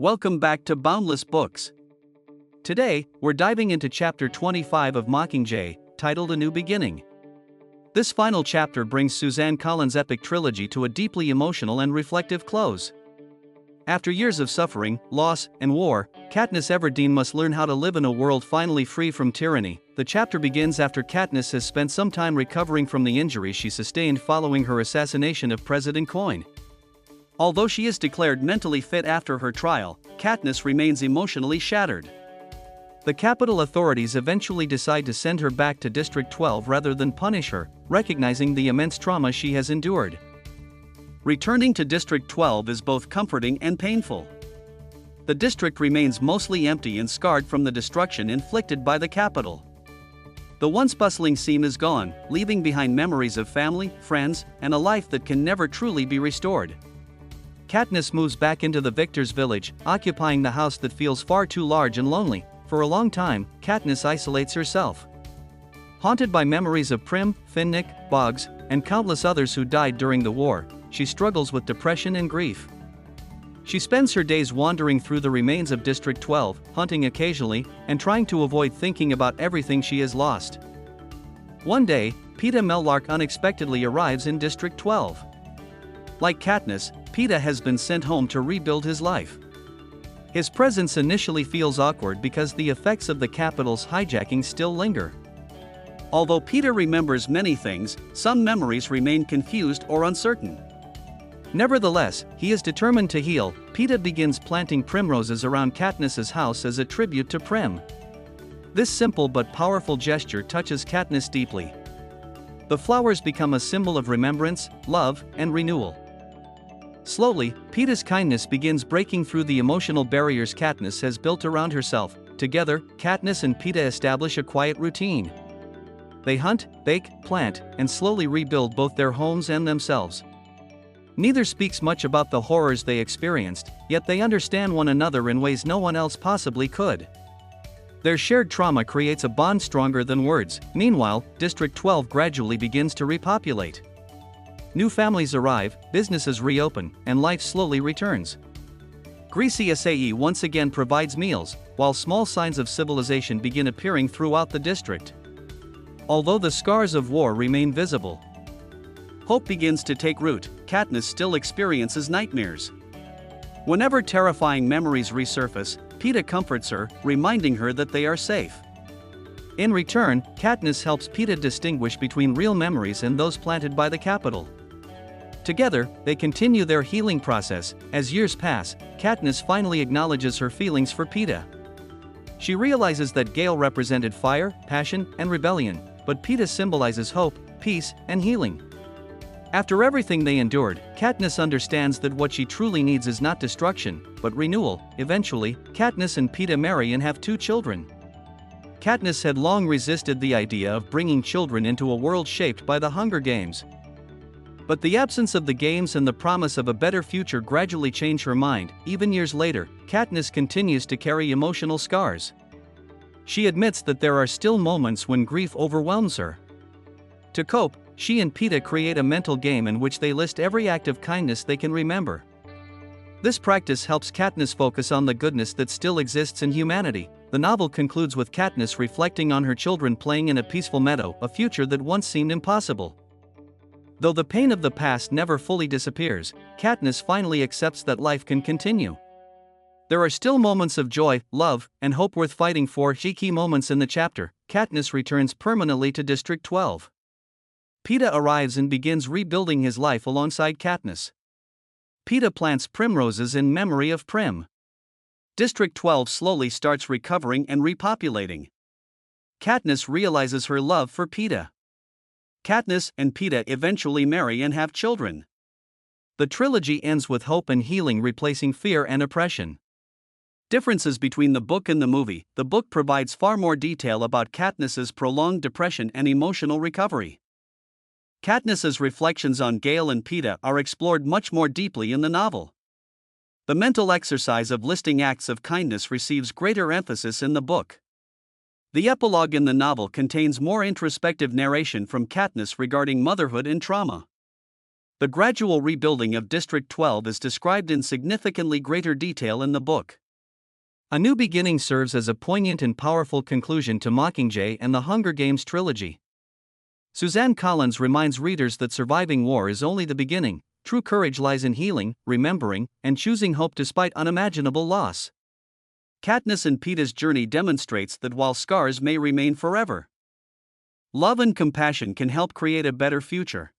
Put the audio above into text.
Welcome back to Boundless Books. Today, we're diving into chapter 25 of Mockingjay, titled A New Beginning. This final chapter brings Suzanne Collins' epic trilogy to a deeply emotional and reflective close. After years of suffering, loss, and war, Katniss Everdeen must learn how to live in a world finally free from tyranny. The chapter begins after Katniss has spent some time recovering from the injuries she sustained following her assassination of President Coin. Although she is declared mentally fit after her trial, Katniss remains emotionally shattered. The Capitol authorities eventually decide to send her back to District 12 rather than punish her, recognizing the immense trauma she has endured. Returning to District 12 is both comforting and painful. The district remains mostly empty and scarred from the destruction inflicted by the Capitol. The once bustling scene is gone, leaving behind memories of family, friends, and a life that can never truly be restored. Katniss moves back into the Victor's village, occupying the house that feels far too large and lonely. For a long time, Katniss isolates herself. Haunted by memories of Prim, Finnick, Boggs, and countless others who died during the war, she struggles with depression and grief. She spends her days wandering through the remains of District 12, hunting occasionally, and trying to avoid thinking about everything she has lost. One day, Peeta Mellark unexpectedly arrives in District 12. Like Katniss, Peeta has been sent home to rebuild his life. His presence initially feels awkward because the effects of the Capitol's hijacking still linger. Although Peeta remembers many things, some memories remain confused or uncertain. Nevertheless, he is determined to heal. Peeta begins planting primroses around Katniss's house as a tribute to Prim. This simple but powerful gesture touches Katniss deeply. The flowers become a symbol of remembrance, love, and renewal. Slowly, Peeta's kindness begins breaking through the emotional barriers Katniss has built around herself. Together, Katniss and Peeta establish a quiet routine. They hunt, bake, plant, and slowly rebuild both their homes and themselves. Neither speaks much about the horrors they experienced, yet they understand one another in ways no one else possibly could. Their shared trauma creates a bond stronger than words. Meanwhile, District 12 gradually begins to repopulate. New families arrive, businesses reopen, and life slowly returns. Greasy Acai once again provides meals, while small signs of civilization begin appearing throughout the district. Although the scars of war remain visible, hope begins to take root. Katniss still experiences nightmares. Whenever terrifying memories resurface, Peeta comforts her, reminding her that they are safe. In return, Katniss helps Peeta distinguish between real memories and those planted by the Capitol. Together, they continue their healing process. As years pass, Katniss finally acknowledges her feelings for Peeta. She realizes that Gale represented fire, passion, and rebellion, but Peeta symbolizes hope, peace, and healing. After everything they endured, Katniss understands that what she truly needs is not destruction, but renewal. Eventually, Katniss and Peeta marry and have 2 children. Katniss had long resisted the idea of bringing children into a world shaped by the Hunger Games. But the absence of the games and the promise of a better future gradually change her mind. Even years later, Katniss continues to carry emotional scars. She admits that there are still moments when grief overwhelms her. To cope, she and Peeta create a mental game in which they list every act of kindness they can remember. This practice helps Katniss focus on the goodness that still exists in humanity. The novel concludes with Katniss reflecting on her children playing in a peaceful meadow, a future that once seemed impossible. Though the pain of the past never fully disappears, Katniss finally accepts that life can continue. There are still moments of joy, love, and hope worth fighting for. Key moments in the chapter. Katniss returns permanently to District 12. Peeta arrives and begins rebuilding his life alongside Katniss. Peeta plants primroses in memory of Prim. District 12 slowly starts recovering and repopulating. Katniss realizes her love for Peeta. Katniss and Peeta eventually marry and have children. The trilogy ends with hope and healing replacing fear and oppression. Differences between the book and the movie. The book provides far more detail about Katniss's prolonged depression and emotional recovery. Katniss's reflections on Gale and Peeta are explored much more deeply in the novel. The mental exercise of listing acts of kindness receives greater emphasis in the book. The epilogue in the novel contains more introspective narration from Katniss regarding motherhood and trauma. The gradual rebuilding of District 12 is described in significantly greater detail in the book. A New Beginning serves as a poignant and powerful conclusion to Mockingjay and the Hunger Games trilogy. Suzanne Collins reminds readers that surviving war is only the beginning. True courage lies in healing, remembering, and choosing hope despite unimaginable loss. Katniss and Peeta's journey demonstrates that while scars may remain forever, love and compassion can help create a better future.